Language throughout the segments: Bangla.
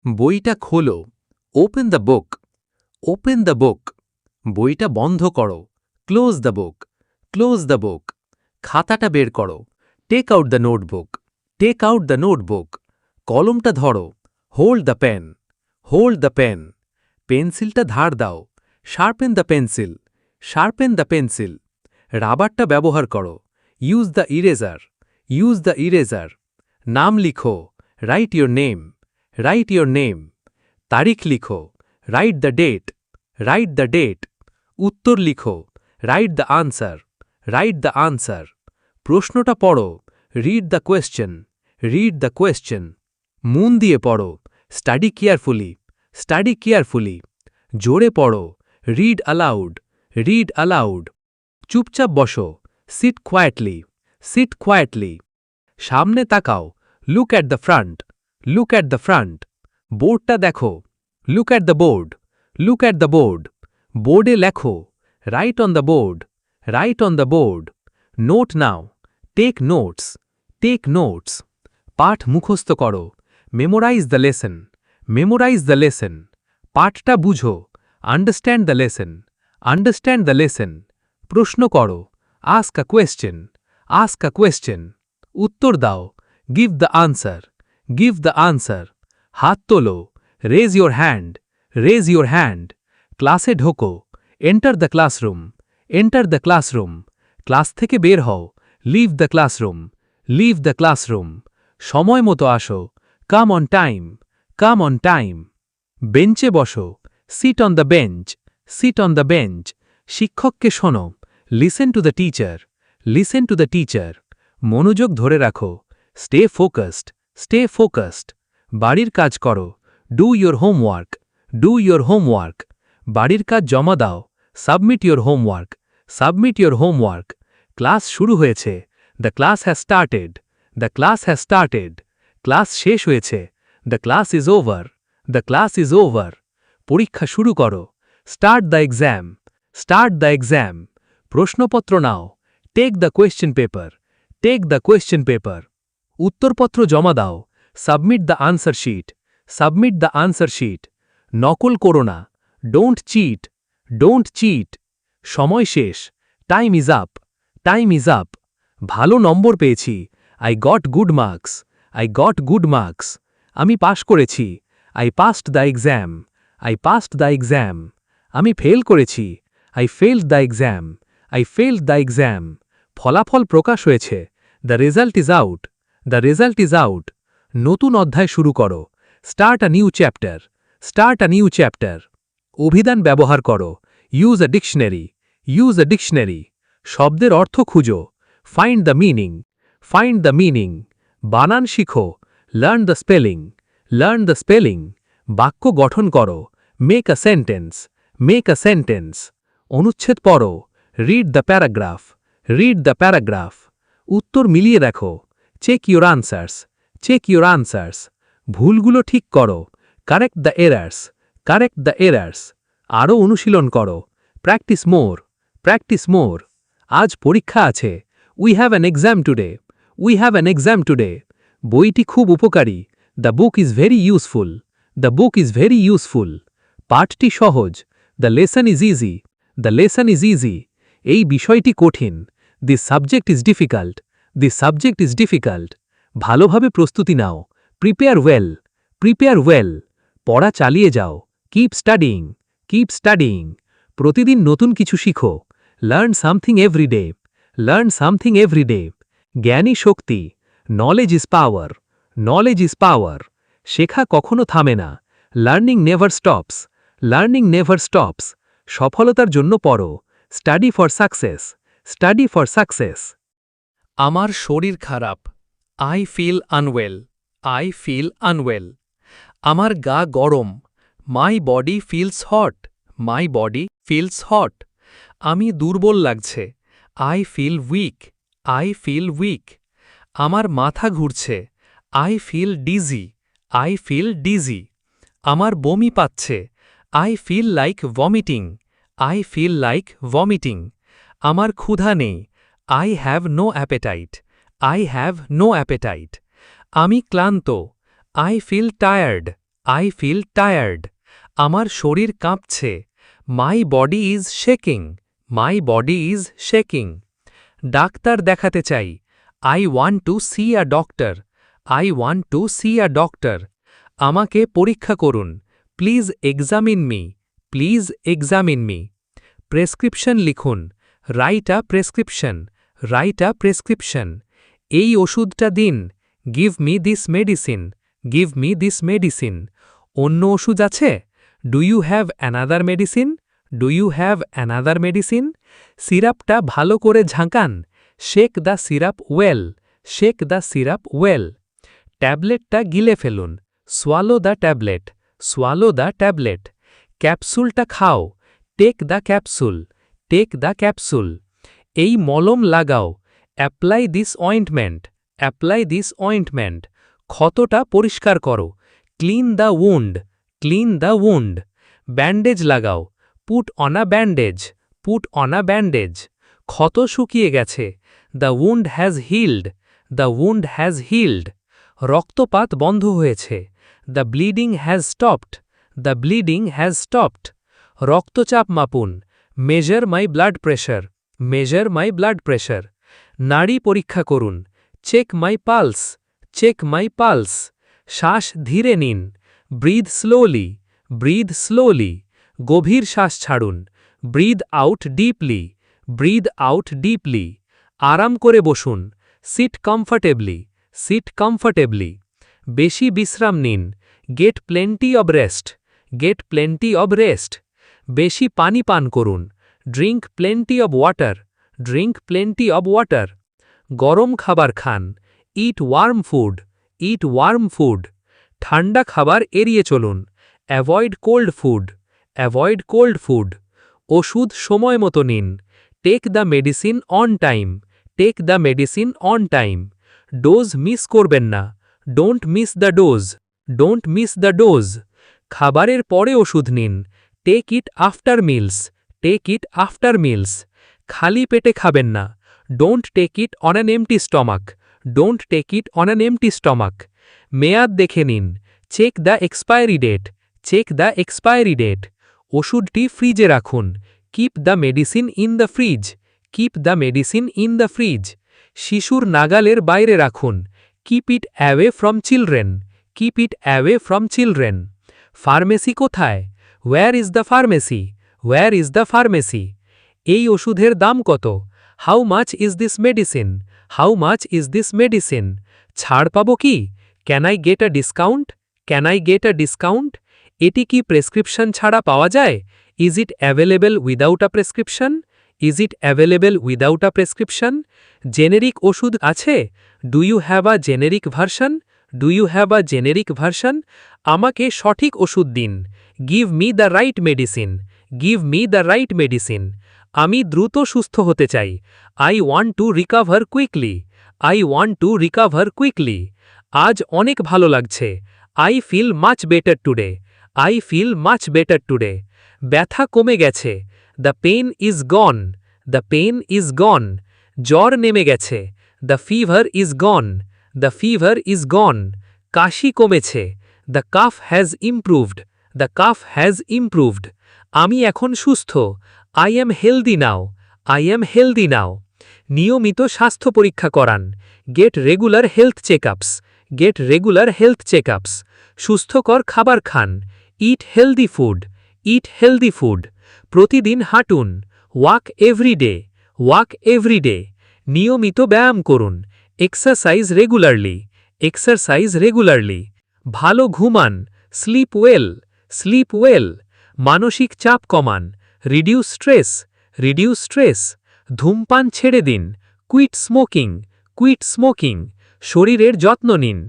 বইটা খোলো। Open the book. Open the book. বইটা বন্ধ করো। Close the book. Close the book. খাতাটা বের করো। Take out the notebook. Take out the notebook. কলমটা ধরো। Hold the pen. Hold the pen. পেন্সিলটা ধার দাও। Sharpen the pencil. Sharpen the pencil. রাবারটা ব্যবহার করো। Use the eraser. Use the eraser. নাম লিখো। Write your name. Write your name. তারিখ লিখো। Write the date. Write the date. উত্তর লিখো। Write the answer. Write the answer. প্রশ্নটা পড়ো। Read the question. Read the question. মন দিয়ে পড়ো। Study carefully. Study carefully. জোরে পড়ো। Read aloud. Read aloud. চুপচাপ বসো। Sit quietly. Sit quietly. সামনে তাকাও। Look at the front. Look at the front. বোর্ডটা দেখো। Look at the board. Look at the board. বোর্ডে লেখো। Write on the board. Write on the board. Note নাও। Take notes. Take notes. পাঠ মুখস্থ করো। Memorise the lesson. Memorise the lesson. পাঠটা বুঝো। Understand the lesson. Understand the lesson. প্রশ্ন করো। Ask a question. Ask a question. উত্তর দাও। Give the answer. Give the answer. হাত তোলো। Raise your hand. Raise your hand. ক্লাসে ঢোকো। Enter the classroom. Enter the classroom. Class থেকে বের হও। Leave the classroom. Leave the classroom. সময় মতো আসো। Come on time. Come on time. বেঞ্চে বসো। Sit on the bench. Sit on the bench. শিক্ষককে শোনো। Listen to the teacher. Listen to the teacher. মনোযোগ ধরে রাখো। Stay focused. Stay focused. বাড়ির কাজ করো। Do your homework. Do your homework. বাড়ির কাজ জমা দাও। Submit your homework. Submit your homework. Class শুরু হয়েছে। The class has started. The class has started. Class শেষ হয়েছে। The class is over. The class is over. পরীক্ষা শুরু করো। Start the exam. Start the exam. প্রশ্নপত্র নাও। Take the question paper. Take the question paper. উত্তরপত্র জমা দাও। Submit the answer sheet. Submit the answer sheet. নকল করো না। Don't cheat. Don't cheat. সময় শেষ। Time is up. Time is up. ভালো নম্বর পেয়েছি। I got good marks. I got good marks. আমি পাশ করেছি। I passed the exam. I passed the exam. আমি ফেল করেছি। I failed the exam. I failed the exam. ফলাফল প্রকাশ হয়েছে। The result is out. The result is out. নতুন অধ্যায় শুরু করো। Start a new chapter. Start a new chapter. অভিধান ব্যবহার করো। Use a dictionary. Use a dictionary. শব্দের অর্থ খুঁজো। Find the meaning. Find the meaning. বানান শিখো। Learn the spelling. Learn the spelling. বাক্য গঠন করো। Make a sentence. Make a sentence. অনুচ্ছেদ পড়ো। Read the paragraph. Read the paragraph. উত্তর মিলিয়ে দেখো। Check your answers. Check your answers. ভুলগুলো ঠিক করো। Correct the errors. Correct the errors. আরও অনুশীলন করো। Practice more. Practice more. আজ পরীক্ষা আছে। We have an exam today. We have an exam today. বইটি খুব উপকারী। The book is very useful. The book is very useful. পাঠটি সহজ। The lesson is easy. The lesson is easy. এই বিষয়টি কঠিন। This subject is difficult. This subject is difficult. ভালোভাবে প্রস্তুতি নাও। Prepare well. Prepare well. পড়া চালিয়ে যাও। Keep studying. Keep studying. প্রতিদিন নতুন কিছু শিখো। Learn something every day. Learn something every day. জ্ঞানই শক্তি। Knowledge is power. Knowledge is power. শেখা কখনো থামে না। Learning never stops. Learning never stops. সফলতার জন্য পড়ো। Study for success. Study for success. আমার শরীর খারাপ। I feel unwell. I feel unwell. আমার গা গরম। My body feels hot. My body feels hot. আমি দুর্বল লাগছে। I feel weak. I feel weak. আমার মাথা ঘুরছে। I feel dizzy. I feel dizzy. আমার বমি পাচ্ছে। I feel like vomiting. I feel like vomiting. আমার ক্ষুধা নেই। I have no appetite. I have no appetite. আমি ক্লান্ত। I feel tired. I feel tired. আমার শরীর কাঁপছে। My body is shaking. My body is shaking. Doctor দেখাতে চাই। I want to see a doctor. I want to see a doctor. আমাকে পরীক্ষা করুন। Please examine me. Please examine me. Prescription লিখুন। Write a prescription. Write a prescription. এই ওষুধটা দিন। Give me this medicine. Give me this medicine. অন্য ওষুধ আছে? Do you have another medicine? Do you have another medicine? সিরাপটা ভালো করে ঝাঁকান। Shake the syrup well. Shake the syrup well. ট্যাবলেটটা গিলে ফেলুন। Swallow the tablet. Swallow the tablet. ক্যাপসুলটা খাও। Take the capsule. Take the capsule. এই মলম লাগাও। Apply this ointment. Apply this ointment. ক্ষতটা পরিষ্কার করো। Clean the wound. Clean the wound. Bandage লাগাও। Put on a bandage. Put on a bandage. ক্ষত শুকিয়ে গেছে। The wound has healed. The wound has healed. রক্তপাত বন্ধ হয়েছে। The bleeding has stopped. The bleeding has stopped. রক্তচাপ মাপুন। Measure my blood pressure. Measure my blood pressure. নাড়ি পরীক্ষা করুন। Check my pulse. Check my pulse. শ্বাস ধীরে নিন। Breathe slowly. Breathe slowly. গভীর শ্বাস ছাড়ুন। Breathe out deeply. Breathe out deeply. আরাম করে বসুন। Sit comfortably. Sit comfortably. বেশি বিশ্রাম নিন। Get plenty of rest. Get plenty of rest. বেশি পানি পান করুন। Drink plenty of water. Drink plenty of water. গরম খাবার খান। Eat warm food. Eat warm food. ঠান্ডা খাবার এড়িয়ে চলুন। Avoid cold food. Avoid cold food. ওষুধ সময় মতো নিন। Take the medicine on time. Take the medicine on time. Dose miss করবেন না। Don't miss the dose. Don't miss the dose. খাবারের পরে ওষুধ নিন। Take it after meals. Take it after meals. খালি পেটে খাবেন না। Don't take it on an empty stomach. Don't take it on an empty stomach. মেয়াদ দেখে নিন। Check the expiry date. Check the expiry date. ওষুধটি ফ্রিজে রাখুন। Keep the medicine in the fridge. Keep the medicine in the fridge. শিশুর নাগালের বাইরে রাখুন। Keep it away from children. Keep it away from children. Pharmacy কোথায়? Where is the pharmacy? Where is the pharmacy? এই ওষুধের দাম কত? How much is this medicine? How much is this medicine? ছাড় পাবো কি? Can I get a discount? Can I get a discount? এটি কি প্রেসক্রিপশন ছাড়া পাওয়া যায়? Is it available without a prescription? Is it available without a prescription? Generic ওষুধ আছে? Do you have a generic version? Do you have a generic version? আমাকে সঠিক ওষুধ দিন। Give me the right medicine. Give me the right medicine. আমি দ্রুত সুস্থ হতে চাই। I want to recover quickly. I want to recover quickly. আজ অনেক ভালো লাগছে। I feel much better today. I feel much better today. ব্যথা কমে গেছে। The pain is gone. The pain is gone. জ্বর নেমে গেছে। The fever is gone. The fever is gone. কাশি কমেছে। The cough has improved. The cough has improved. আমি এখন সুস্থ। I am healthy now. I am healthy now. নিয়মিত স্বাস্থ্য পরীক্ষা করান। Get regular health checkups. Get regular health checkups. সুস্থকর খাবার খান। Eat healthy food. Eat healthy food. প্রতিদিন হাঁটুন। Walk every day. Walk every day. নিয়মিত ব্যায়াম করুন। Exercise regularly. Exercise regularly. ভালো ঘুমান। Sleep well. Sleep well. মানসিক চাপ কমান। Reduce stress. Reduce stress. ধূমপান ছেড়ে দিন। Quit smoking. Quit smoking. শরীরের যত্ন নিন।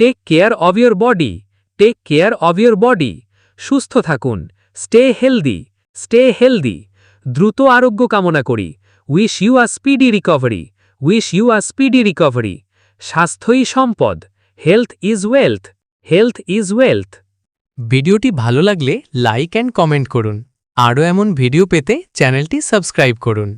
Take care of your body. Take care of your body. সুস্থ থাকুন। Stay healthy. Stay healthy. দ্রুত আরোগ্য কামনা করি। Wish you a speedy recovery. Wish you a speedy recovery. স্বাস্থ্যই সম্পদ। Health is wealth. Health is wealth. ভিডিওটি ভালো লাগলে লাইক এন্ড কমেন্ট করুন। আরও এমন ভিডিও পেতে চ্যানেলটি সাবস্ক্রাইব করুন।